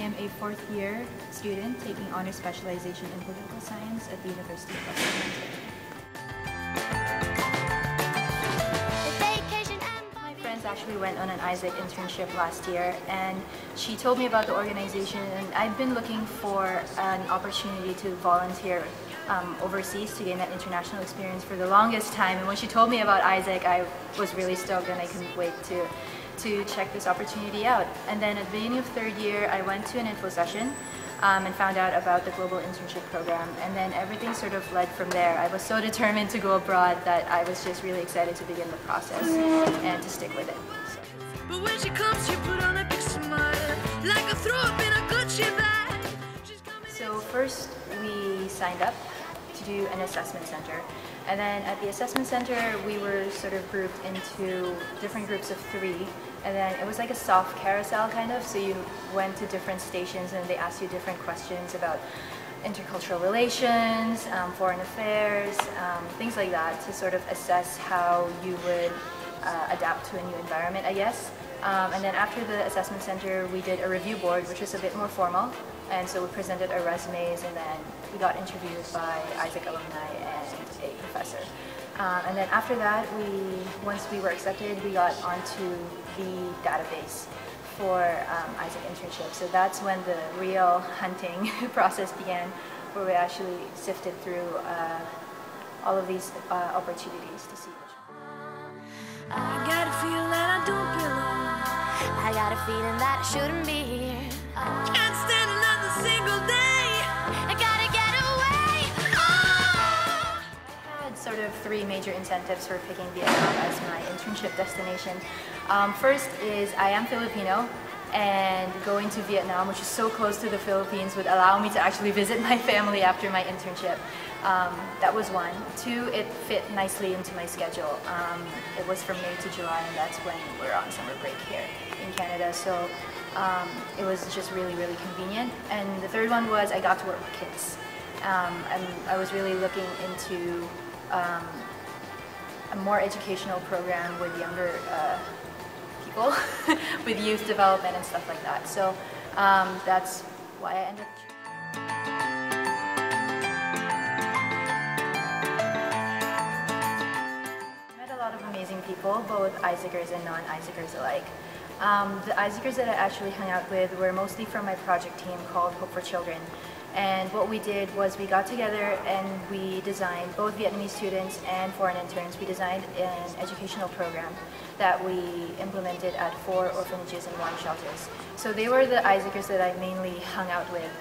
am a fourth-year student taking honors specialization in political science at the University of Western Ontario. My friends actually went on an AIESEC internship last year, and she told me about the organization, and I've been looking for an opportunity to volunteer overseas to gain that international experience for the longest time. And when she told me about AIESEC, I was really stoked and I couldn't wait to check this opportunity out. And then at the beginning of third year, I went to an info session and found out about the global internship program, and then everything sort of led from there. I was so determined to go abroad that I was just really excited to begin the process and to stick with it. But when she comes, she put on a big smile, like a throw up in a Gucci bag. So first we signed up to do an assessment center. And then at the assessment center, we were sort of grouped into different groups of 3. And then it was like a soft carousel kind of, so you went to different stations and they asked you different questions about intercultural relations, foreign affairs, things like that, to sort of assess how you would adapt to a new environment, I guess. And then after the assessment center, we did a review board, which was a bit more formal. And so we presented our resumes, and then we got interviewed by AIESEC alumni and a professor. And then after that, once we were accepted, we got onto the database for AIESEC internship. So that's when the real hunting process began, where we actually sifted through all of these opportunities to see which one. I got a feeling that I don't belong. I got a feeling that I shouldn't be here. Can't stand another single day. I gotta get away. Oh! I had sort of 3 major incentives for picking Vietnam as my internship destination. First is I am Filipino, and going to Vietnam, which is so close to the Philippines, would allow me to actually visit my family after my internship. That was 1. 2, it fit nicely into my schedule. It was from May to July, and that's when we're on summer break here in Canada. So it was just really, really convenient. And the 3rd one was I got to work with kids. And I was really looking into a more educational program with younger people, with youth development and stuff like that. So that's why I ended up. Amazing people, both AIESECers and non-AIESECers alike. The AIESECers that I actually hung out with were mostly from my project team called Hope for Children. And what we did was we got together and we designed, both Vietnamese students and foreign interns, we designed an educational program that we implemented at 4 orphanages and 1 shelters. So they were the AIESECers that I mainly hung out with.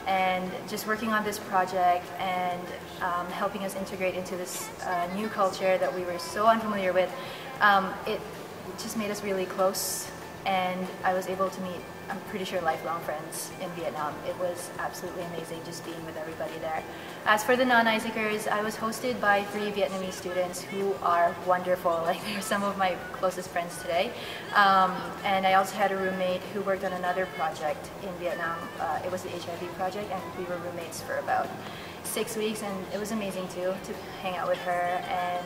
And just working on this project and helping us integrate into this new culture that we were so unfamiliar with, it just made us really close, and I was able to meet, I'm pretty sure, lifelong friends in Vietnam. It was absolutely amazing just being with everybody there. As for the non-AIESECers, I was hosted by 3 Vietnamese students who are wonderful. Like, they're some of my closest friends today. And I also had a roommate who worked on another project in Vietnam. It was the HIV project, and we were roommates for about 6 weeks, and it was amazing too to hang out with her, and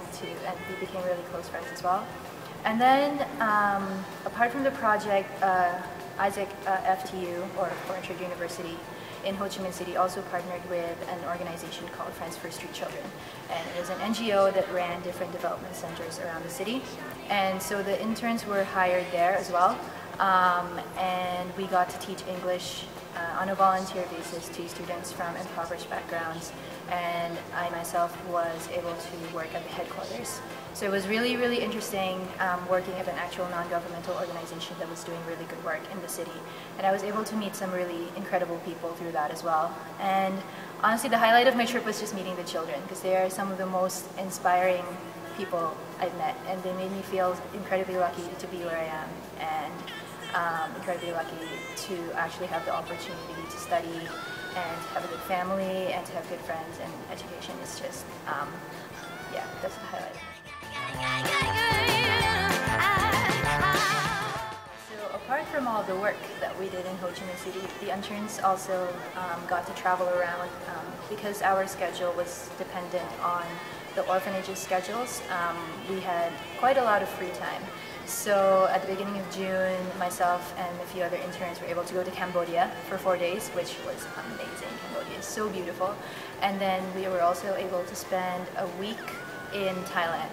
we became really close friends as well. And then, apart from the project, AIESEC FTU, or Foreign Trade University in Ho Chi Minh City, also partnered with an organization called Friends for Street Children. And it was an NGO that ran different development centers around the city. And so the interns were hired there as well. And we got to teach English on a volunteer basis to students from impoverished backgrounds, and I myself was able to work at the headquarters. So it was really, really interesting working at an actual non-governmental organization that was doing really good work in the city. And I was able to meet some really incredible people through that as well. And honestly, the highlight of my trip was just meeting the children, because they are some of the most inspiring people I've met, and they made me feel incredibly lucky to be where I am, and incredibly lucky to actually have the opportunity to study and have a good family and to have good friends, and education is just, yeah, that's the highlight. So apart from all the work that we did in Ho Chi Minh City, the interns also got to travel around because our schedule was dependent on the orphanage's schedules. We had quite a lot of free time. So at the beginning of June, myself and a few other interns were able to go to Cambodia for 4 days, which was amazing. Cambodia is so beautiful. And then we were also able to spend a week in Thailand.